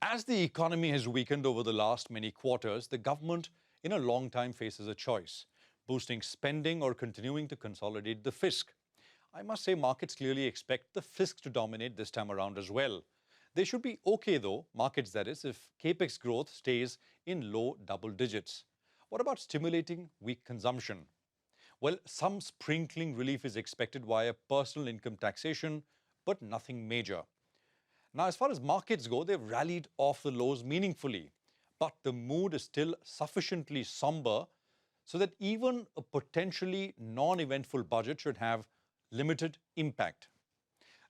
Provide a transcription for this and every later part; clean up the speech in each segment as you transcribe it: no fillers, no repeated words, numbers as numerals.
As the economy has weakened over the last many quarters, the government in a long time faces a choice, boosting spending or continuing to consolidate the fisc. I must say markets clearly expect the fisc to dominate this time around as well. They should be okay though, markets that is, if capex growth stays in low double digits. What about stimulating weak consumption? Well, some sprinkling relief is expected via personal income taxation, but nothing major. Now, as far as markets go, they've rallied off the lows meaningfully, but the mood is still sufficiently somber so that even a potentially non-eventful budget should have limited impact.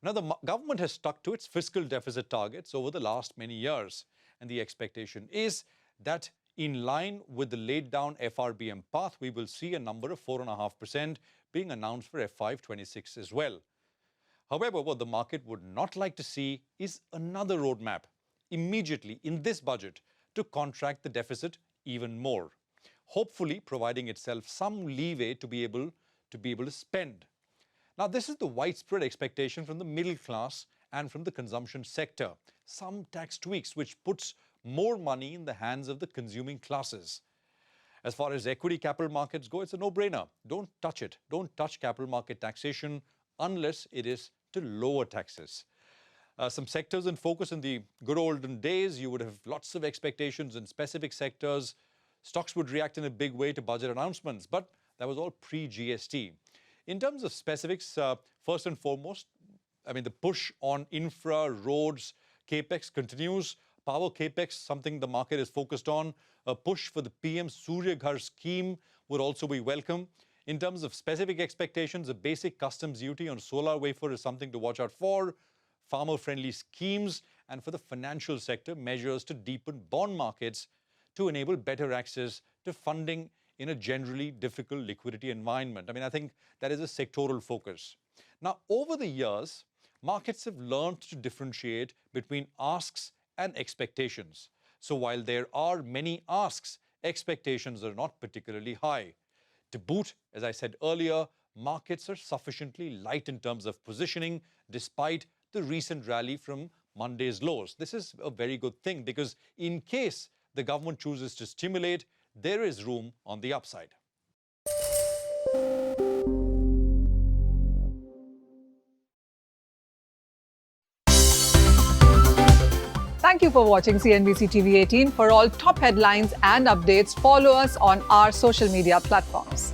Now, the government has stuck to its fiscal deficit targets over the last many years, and the expectation is that in line with the laid down FRBM path, we will see a number of 4.5% being announced for FY26 as well. However, what the market would not like to see is another roadmap immediately in this budget to contract the deficit even more, hopefully providing itself some leeway to be able to spend. Now, this is the widespread expectation from the middle class and from the consumption sector. Some tax tweaks which puts more money in the hands of the consuming classes. As far as equity capital markets go, it's a no-brainer. Don't touch it. Don't touch capital market taxation unless it is to lower taxes. Some sectors in focus in the good olden days, you would have lots of expectations in specific sectors. Stocks would react in a big way to budget announcements, but that was all pre-GST. In terms of specifics, first and foremost, the push on infra, roads, capex continues. Power capex, something the market is focused on. A push for the PM Surya Ghar scheme would also be welcome. In terms of specific expectations, a basic customs duty on solar wafer is something to watch out for. Farmer-friendly schemes, and for the financial sector, measures to deepen bond markets to enable better access to funding in a generally difficult liquidity environment. I think that is a sectoral focus. Now, over the years, markets have learned to differentiate between asks and expectations. So while there are many asks, expectations are not particularly high. To boot, as I said earlier, markets are sufficiently light in terms of positioning despite the recent rally from Monday's lows. This is a very good thing because in case the government chooses to stimulate, there is room on the upside. Thank you for watching CNBC TV18. For all top headlines and updates, follow us on our social media platforms.